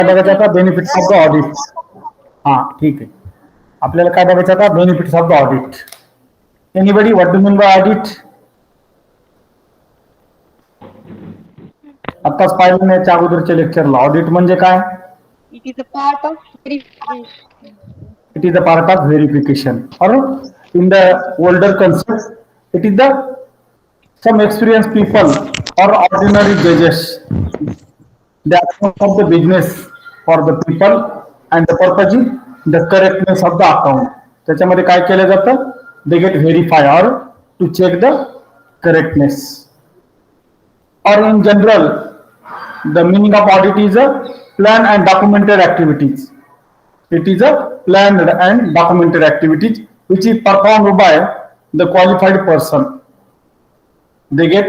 काय बघायचं आता बेनिफिट्स ऑफ द ऑडिट. हा ठीक आहे. आपल्याला काय बघायचं आता benefits of the audit. Anybody what do mean by audit? आताच पाहिलं नाही याच्या अगोदरच्या लेक्चरला. ऑडिट म्हणजे काय? It is a part of verification. It is a part of verification. Or in the older concept, it is the some experienced people or ordinary judges. They are of the business for the people and the purpose is the correctness of the account. त्याच्यामध्ये काय केलं जातं? They get verify or to check the correctness. Or in general, the meaning of audit is a plan and documented activities. It is a planned and documented activities which is performed by the qualified person. They get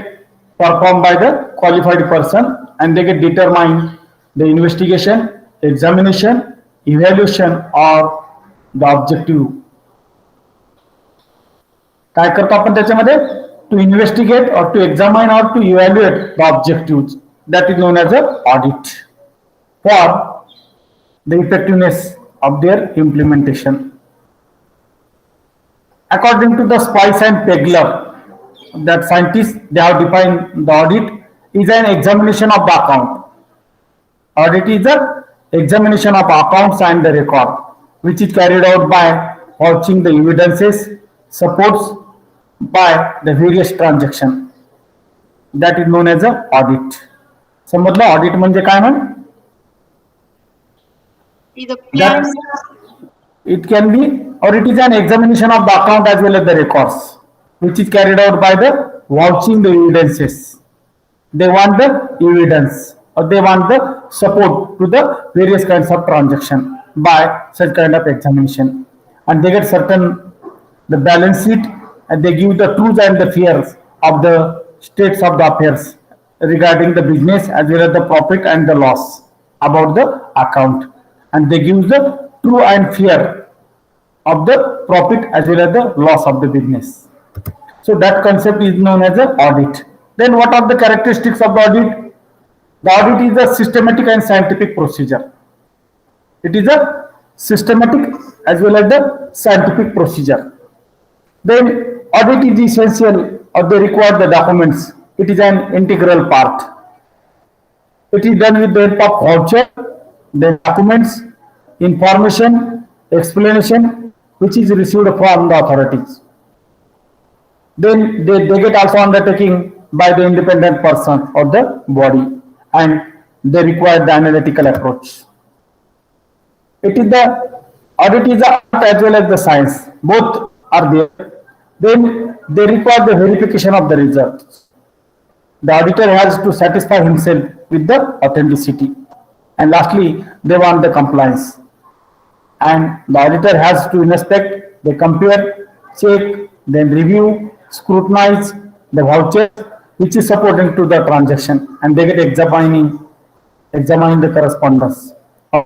performed by the qualified person and they get determined the investigation, examination, evaluation or the objective. काय करतो आपण त्याच्यामध्ये? To investigate or to examine or to evaluate the objectives. That is known as a audit for the effectiveness of their implementation. According to the Spice and Pegler, that scientists they have defined the audit is an examination of the account. Audit is the examination of accounts and the record, which is carried out by watching the evidences supports by the various transaction. That is known as a audit. समजलं audit म्हणजे काय म्हण? It is a plan. It can be or it is an examination of the account as well as the records, which is carried out by the vouching the evidences. They want the evidence or they want the support to the various kinds of transaction by such kind of examination, and they get certain the balance sheet and they give the truth and the fears of the states of the affairs regarding the business as well as the profit and the loss about the account, and they give the true and fear of the profit as well as the loss of the business. So that concept is known as an audit. Then what are the characteristics of the audit? The audit is a systematic and scientific procedure. It is a systematic as well as the scientific procedure. Then audit is essential or they require the documents. It is an integral part. It is done with the help of voucher, the documents, information, explanation which is received from the authorities. Then they get also undertaking by the independent person or the body, and they require the analytical approach. It is the audit is the art as well as the science. Both are there. Then they require the verification of the results. The auditor has to satisfy himself with the authenticity. And lastly, they want the compliance. And the auditor has to inspect, they compare, check, then review, scrutinize the voucher which is supporting to the transaction, and they get examine the correspondence of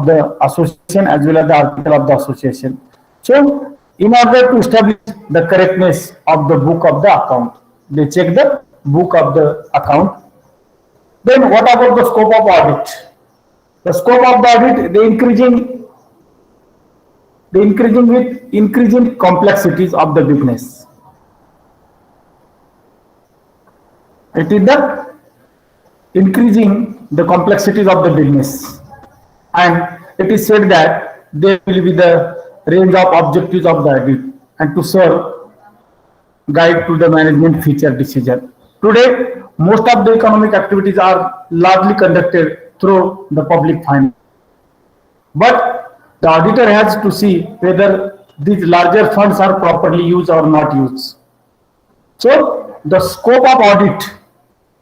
the association as well as the article of the association. So in order to establish the correctness of the book of the account, they check the book of the account. Then what about the scope of audit? The scope of the audit, the increasing complexities of the business. It is the increasing the complexities of the business, and it is said that there will be the range of objectives of the audit and to serve guide to the management feature decision. Today, most of the economic activities are largely conducted through the public finance, but the auditor has to see whether these larger funds are properly used or not used. So the scope of audit,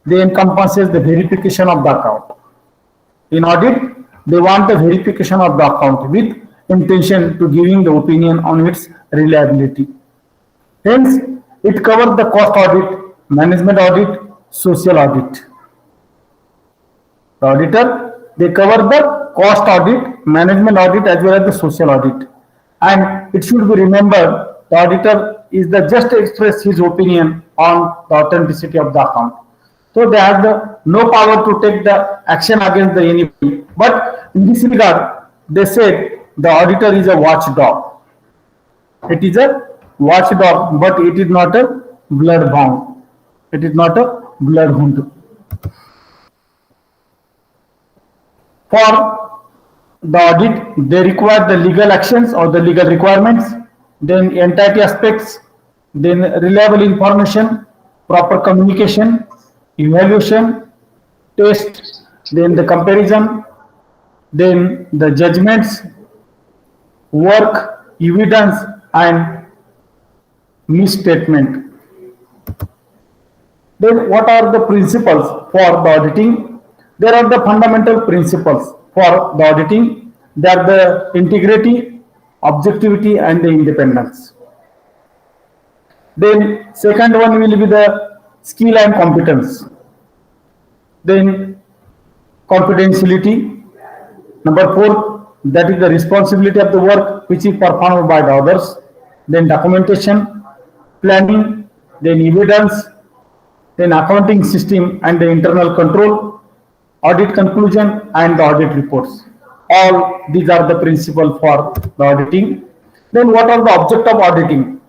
they encompasses the verification of the account. In audit, they want the verification of the account with intention to giving the opinion on its reliability. Hence, it covers the cost audit, management audit, social audit. The auditor, they cover the cost audit, management audit as well as the social audit. And it should be remembered, the auditor is the just express his opinion on the authenticity of the account. So they have no power to take the action against the anybody. But in this regard, they said the auditor is a watchdog. It is a watchdog, but it is not a bloodhound. It is not a bloodhound. For the audit, they require the legal actions or the legal requirements, then entity aspects, then reliable information, proper communication, evaluation, test, then the comparison, then the judgments, work, evidence, and misstatement. Then what are the principles for the auditing? There are the fundamental principles for the auditing. They are the integrity, objectivity, and the independence. Then second one will be the skill and competence. Then confidentiality. Number four, that is the responsibility of the work which is performed by the others. Then documentation, planning, then evidence, then accounting system and the internal control, audit conclusion and the audit reports. All these are the principles for the auditing. Then what are the objects of auditing?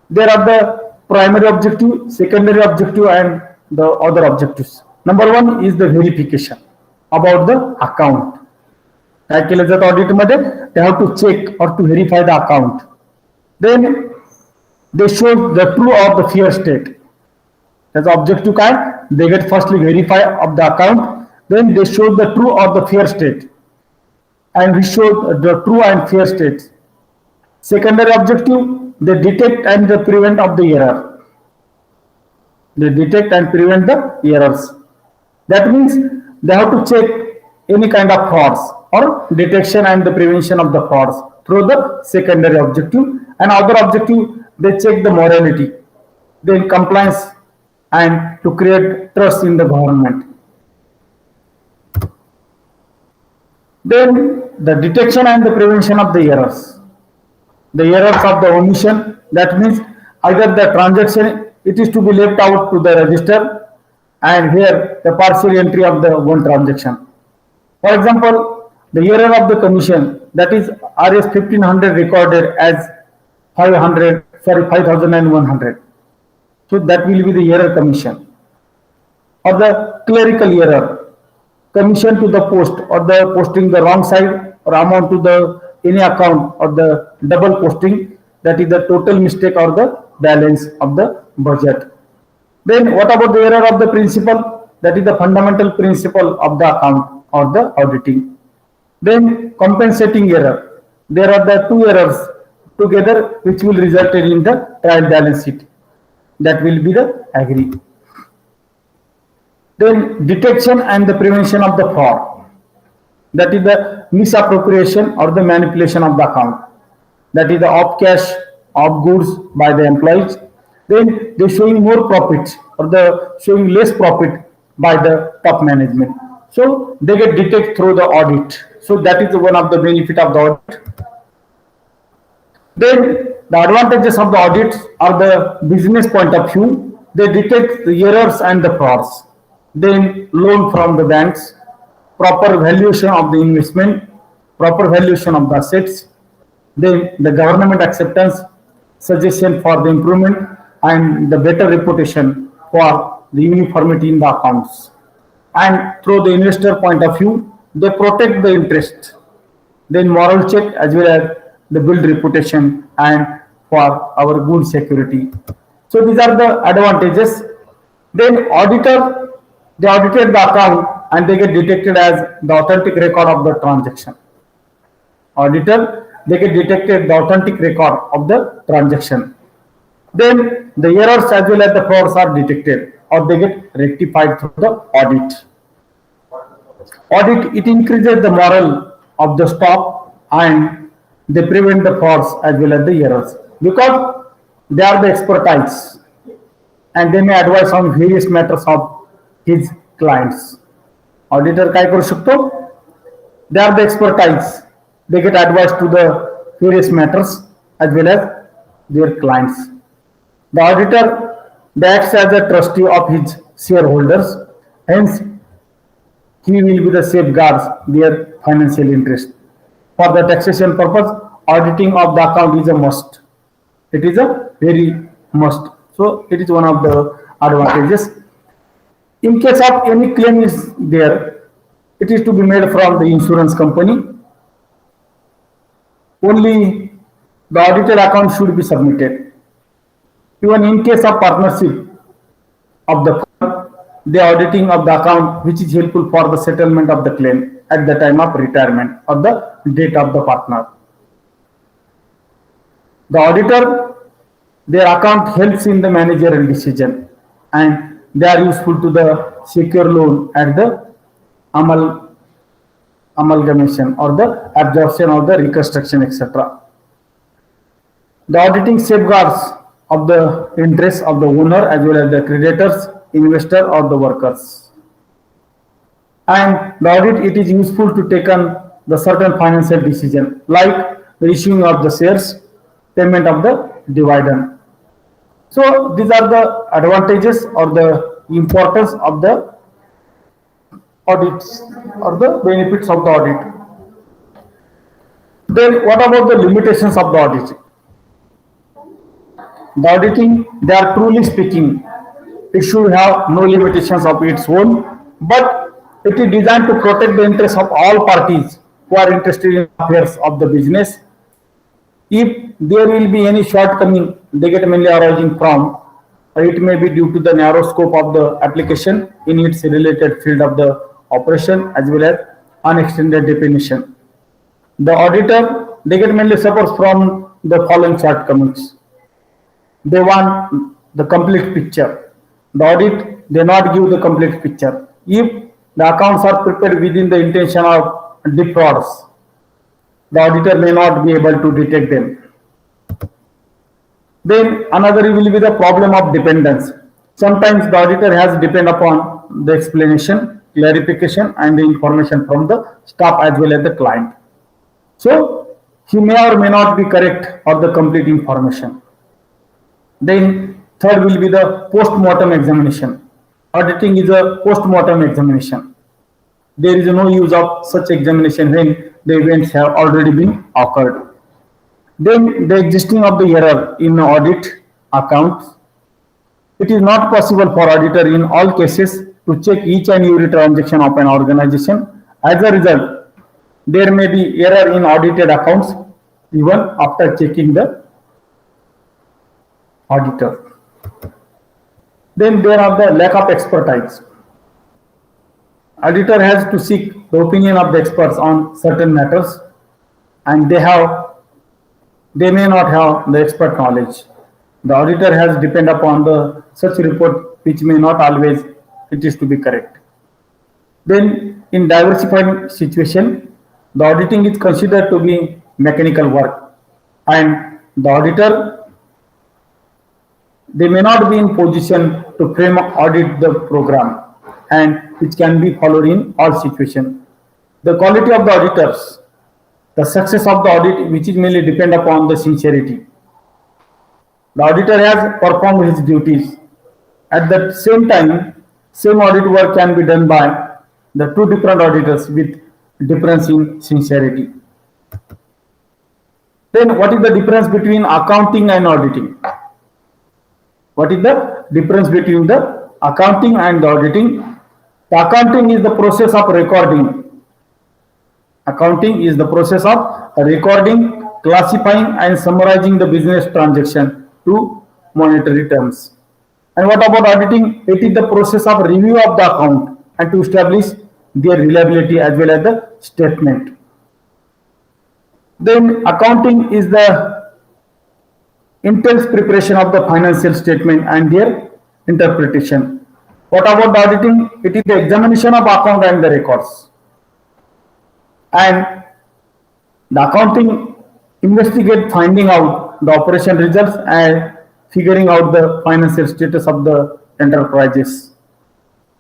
There are the primary objective, secondary objective and the other objectives. Number one is the verification about the account. काय केलं जातं audit मध्ये? They have to check or to verify the account. Then they show the true or the fair state. That's objective काय? They get firstly verify of the account, then they show the true or the fair state, and we show the true and fair states. Secondary objective, they detect and they prevent of the error. They detect and prevent the errors. That means they have to check any kind of frauds or detection and the prevention of the frauds through the secondary objective. And other objective, they check the morality, then compliance and to create trust in the government. Then the detection and the prevention of the errors. The errors of the omission, that means either the transaction, it is to be left out to the register, and here the partial entry of the one transaction. For example, the error of the commission, that is RS 1500 recorded as 5100. So that will be the error commission. Or the clerical error, commission to the post or the posting the wrong side or amount to the any account or the double posting, that is the total mistake or the balance of the budget. Then what about the error of the principal? That is the fundamental principle of the account or the auditing. Then compensating error. There are the two errors together which will result in the trial balance sheet. That will be the agree. Then detection and the prevention of the fraud. That is the misappropriation or the manipulation of the account. That is the off cash, off goods by the employees. Then they showing more profits or the showing less profit by the top management. So they get detected through the audit. So that is one of the benefit of the audit. Then the advantages of the audits are the business point of view. They detect the errors and the frauds. Then loan from the banks, proper valuation of the investment, proper valuation of the assets, then the government acceptance, suggestion for the improvement, and the better reputation for the uniformity in the accounts. And through the investor point of view, they protect the interest, then moral check as well as the build reputation and for our good security. So these are the advantages. Then auditor, they audited the account and they get detected as the authentic record of the transaction. Auditor, they get detected the authentic record of the transaction. Then the errors as well as the frauds are detected or they get rectified through the audit. Audit, it increases the morale of the staff and they prevent the frauds as well as the errors because they are the expertise and they may advise on various matters of his clients. Auditor काय करू शकतो? They are the expertise. They get advice to the various matters as well as their clients. The auditor, they acts as a trustee of his shareholders. Hence, he will be the safeguards their financial interest. For the taxation purpose, auditing of the account is a must. It is a very must. So it is one of the advantages. In case of any claim is there, it is to be made from the insurance company. Only the audited account should be submitted. Even in case of partnership of the firm, the auditing of the account which is helpful for the settlement of the claim at the time of retirement or the date of the partner. The auditor, their account helps in the managerial decision and they are useful to the secure loan at the amalgamation or the absorption or the reconstruction, etc. The auditing safeguards of the interests of the owner as well as the creditors, investor or the workers. And the audit, it is useful to take on the certain financial decision like the issuing of the shares, payment of the dividend. So these are the advantages or the importance of the audits or the benefits of the audit. Then what about the limitations of the audit? The auditing, they are truly speaking, it should have no limitations of its own, but it is designed to protect the interests of all parties who are interested in affairs of the business. If there will be any shortcoming, they get mainly arising from, it may be due to the narrow scope of the application in its related field of the operation as well as unextended definition. The auditor, they get mainly suffers from the following shortcomings. They want the complete picture. The audit, they not give the complete picture. If the accounts are prepared within the intention of defrauds, the auditor may not be able to detect them. Then another will be the problem of dependence. Sometimes the auditor has depend upon the explanation, clarification and the information from the staff as well as the client. So he may or may not be correct or the complete information. Then third will be the post-mortem examination. Auditing is a post-mortem examination. There is no use of such examination when the events have already been occurred. Then the existing of the error in audit accounts. It is not possible for auditor in all cases to check each and every transaction of an organization. As a result, there may be error in audited accounts even after checking the auditor. Then there are the lack of expertise. Auditor has to seek the opinion of the experts on certain matters and they may not have the expert knowledge. The auditor has depend upon the such report which may not always it is to be correct. Then in diversified situation, the auditing is considered to be mechanical work and the auditor, they may not be in position to frame audit the program and which can be followed in all situations. The quality of the auditors, the success of the audit which is mainly depend upon the sincerity. The auditor has performed his duties. At the same time, same audit work can be done by the two different auditors with difference in sincerity. Then what is the difference between accounting and auditing? What is the difference between the accounting and the auditing? The accounting is the process of recording. Accounting is the process of recording, classifying and summarizing the business transaction to monetary terms. And what about auditing? It is the process of review of the account and to establish their reliability as well as the statement. Then accounting is the intense preparation of the financial statement and their interpretation. What about the auditing? It is the examination of account and the records. And the accounting investigate finding out the operation results and figuring out the financial status of the enterprises.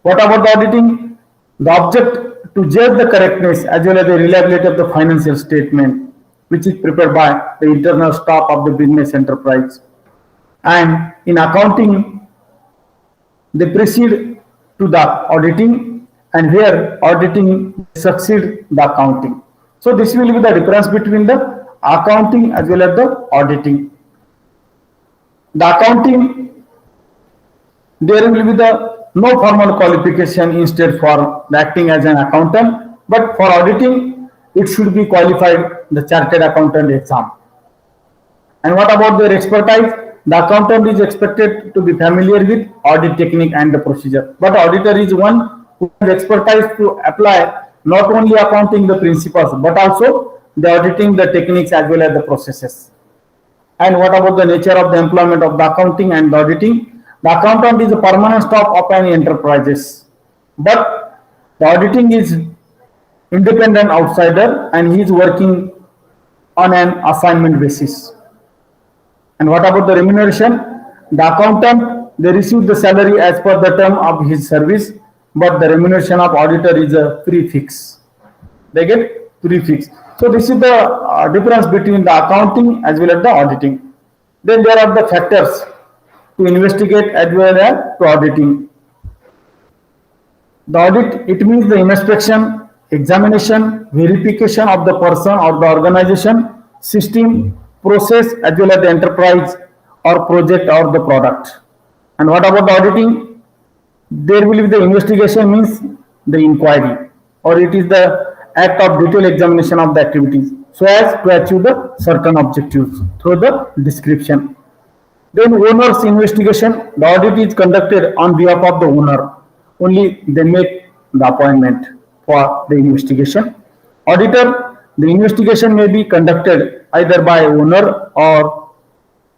What about the auditing? The object to judge the correctness as well as the reliability of the financial statement which is prepared by the internal staff of the business enterprise. And in accounting, they precede to the auditing, and here auditing succeed the accounting. So this will be the difference between the accounting as well as the auditing. The accounting, there will be the no formal qualification instead for acting as an accountant, but for auditing it should be qualified the chartered accountant exam. And what about their expertise? The accountant is expected to be familiar with audit technique and the procedure, but auditor is one who has expertise to apply not only accounting the principles but also the auditing the techniques as well as the processes. And what about the nature of the employment of the accounting and the auditing? The accountant is a permanent staff of any enterprises, but the auditing is independent outsider and he is working on an assignment basis. And what about the remuneration? The accountant, they receive the salary as per the term of his service, but the remuneration of auditor is a prefix. They get prefix. So this is the difference between the accounting as well as the auditing. Then there are the factors to investigate as well as to auditing. The audit, it means the inspection, examination, verification of the person or the organization, system, process as well as the enterprise or project or the product. And what about the auditing? There will be the investigation means the inquiry, or it is the act of detailed examination of the activities so as to achieve the certain objectives through the description. Then owner's investigation, the audit is conducted on behalf of the owner. Only they make the appointment for the investigation. Auditor, the investigation may be conducted either by owner or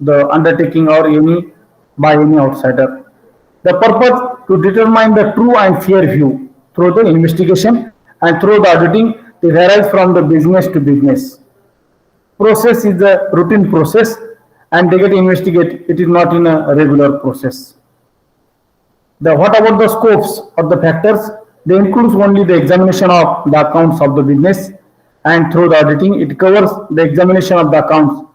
the undertaking or any by any outsider. The purpose to determine the true and fair view through the investigation and through the auditing it varies from the business to business. Process is a routine process and they get investigate. It is not in a regular process. The what about the scopes of the factors? They includes only the examination of the accounts of the business, and through the auditing it covers the examination of the accounts,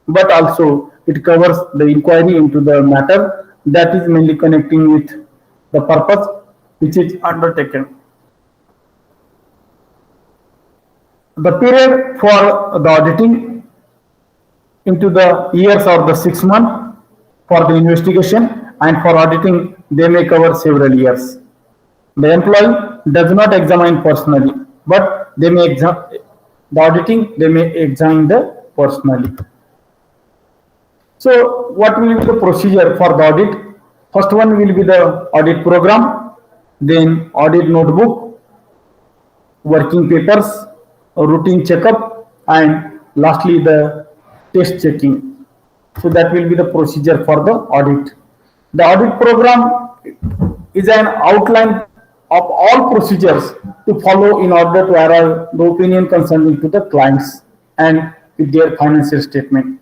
but also it covers the inquiry into the matter that is mainly connecting with the purpose which is undertaken. The period for the auditing into the years or the 6 months for the investigation, and for auditing they may cover several years. The employee does not examine personally, but they may examine the auditing, they may examine the personally. So what will be the procedure for the audit? First one will be the audit program, then audit notebook, working papers, a routine checkup, and lastly the test checking. So that will be the procedure for the audit. The audit program is an outline of all procedures to follow in order to arrive the opinion concerning to the clients and with their financial statement.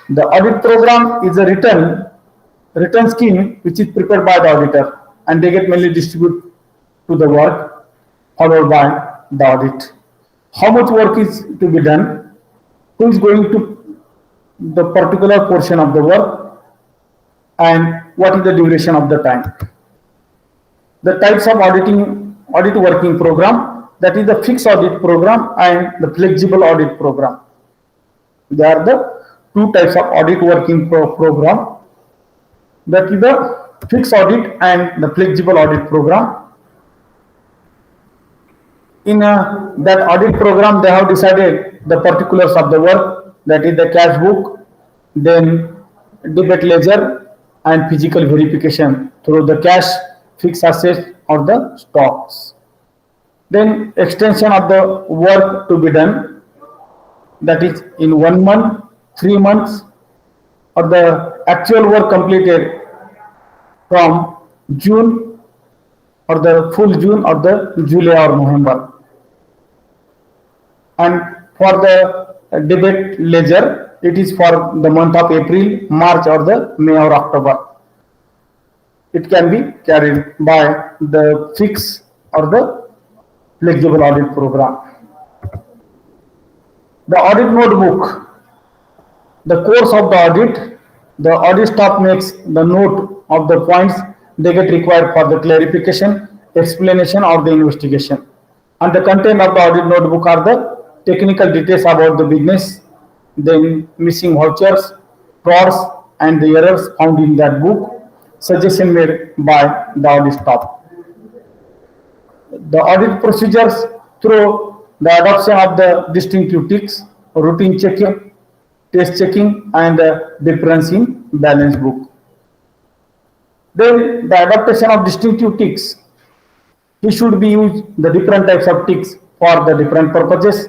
The audit program is a written scheme which is prepared by the auditor, and they get mainly distributed to the work followed by the audit. How much work is to be done? Who is going to the particular portion of the work, and what is the duration of the time? The types of audit working program, that is the fixed audit program and the flexible audit program. They are the two types of audit working program, that is the fixed audit and the flexible audit program. In that audit program, they have decided the particulars of the work, that is the cash book, then debit ledger and physical verification through the cash, fixed assets or the stocks. Then extension of the work to be done, that is in 1 month, 3 months, or the actual work completed from June or the full June or the July or November. And for the debit ledger, it is for the month of April, March or the May or October. It can be carried by the fixed or the flexible audit program. The audit notebook, the course of the audit staff makes the note of the points they get required for the clarification, explanation, or the investigation. And the content of the audit notebook are the technical details about the business, then missing vouchers, frauds, and the errors found in that book, suggestion made by the audit staff. The audit procedures through the adoption of the distinctive ticks, routine checking, test checking, and difference in balance book. Then the adaptation of distinctive ticks. He should be used the different types of ticks for the different purposes.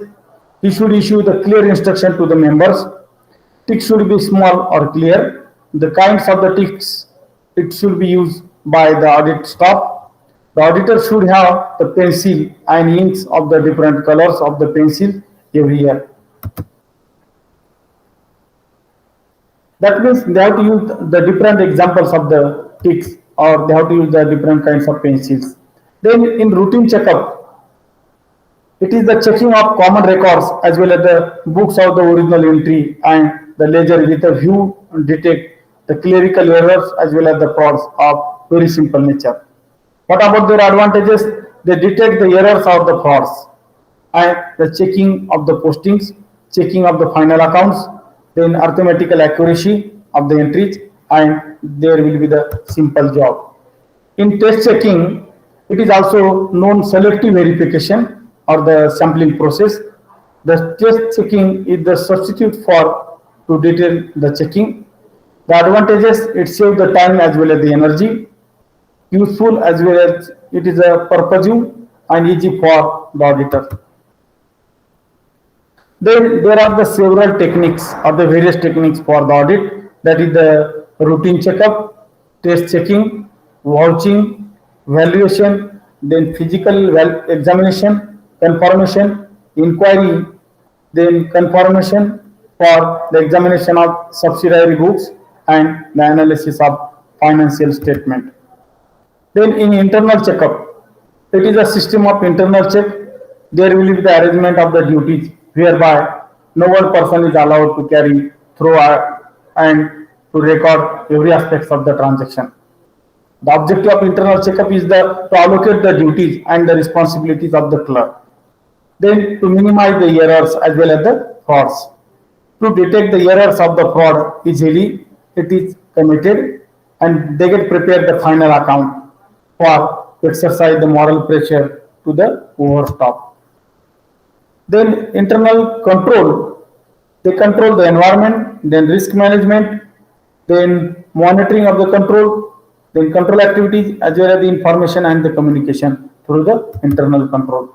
He should issue the clear instruction to the members. Ticks should be small or clear. The kinds of the ticks it should be used by the audit staff. The auditor should have the pencil and inks of the different colors of the pencil every year. That means they have to use the different examples of the ticks or they have to use the different kinds of pencils. Then in routine checkup, it is the checking of common records as well as the books of the original entry and the ledger with a view to detect the clerical errors as well as the frauds of very simple nature. What about their advantages? They detect the errors of the frauds and the checking of the postings, checking of the final accounts, then arithmetical accuracy of the entries, and there will be the simple job. In test checking, it is also known selective verification or the sampling process. The test checking is the substitute for to detail the checking. The advantages, it saves the time as well as the energy, useful as well as it is a purposive and easy for the auditor. Then there are the several techniques or the various techniques for the audit, that is the routine checkup, test checking, vouching, valuation, then physical examination, confirmation, inquiry, then confirmation for the examination of subsidiary books and the analysis of financial statement. Then in internal checkup, it is a system of internal check. There will be the arrangement of the duties whereby no one person is allowed to carry through and to record every aspect of the transaction. The objective of internal checkup is to allocate the duties and the responsibilities of the clerk. Then to minimize the errors as well as the frauds. To detect the errors of the fraud easily, it is committed and they get prepared the final account for exercise the moral pressure to the overstop. Then internal control, they control the environment, then risk management, then monitoring of the control, then control activities as well as the information and the communication through the internal control.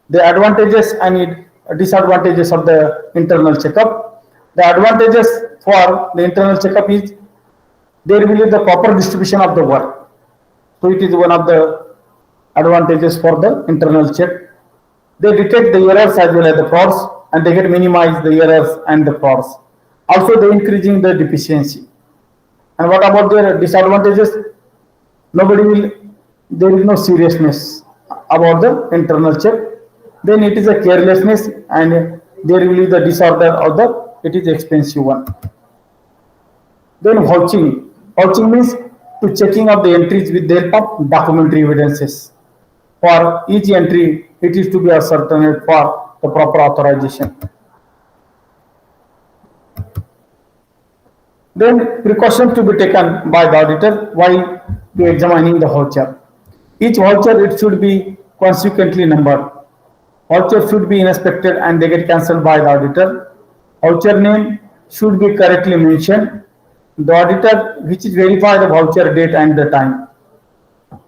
The advantages and disadvantages of the internal checkup. The advantages for the internal checkup is there will be the proper distribution of the work. So it is one of the advantages for the internal check. They detect the errors as well as the frauds and they get minimize the errors and the frauds. Also they increasing the deficiency. And what about their disadvantages? There is no seriousness about the internal check. Then it is a carelessness and there will be the disorder of it is expensive one. Then vouching. Vouching means to checking of the entries with the help of documentary evidences. For each entry, it is to be ascertained for the proper authorization. Then precautions to be taken by the auditor while examining the voucher. Each voucher it should be consequently numbered. Voucher should be inspected and they get cancelled by the auditor. Voucher name should be correctly mentioned. The auditor which is verify the voucher date and the time.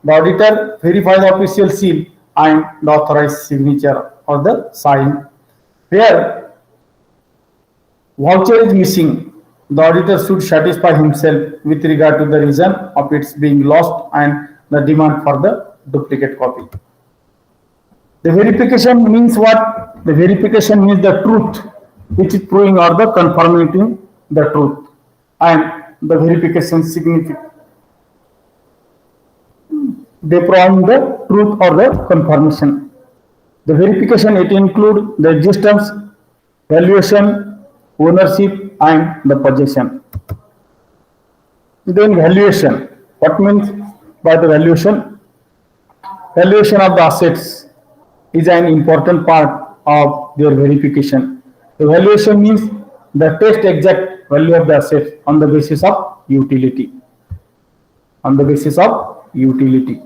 The auditor verify the official seal and the authorized signature or the sign. Where voucher is missing, the auditor should satisfy himself with regard to the reason of its being lost and the demand for the duplicate copy. The verification means what? The verification means the truth, which is proving or the confirming the truth. And the verification significant. They provide the truth or the confirmation. The verification it includes the existence, valuation, ownership, and the possession. Then valuation. What means by the valuation. Valuation of the assets is an important part of their verification. The valuation means the test exact value of the asset on the basis of utility. On the basis of utility.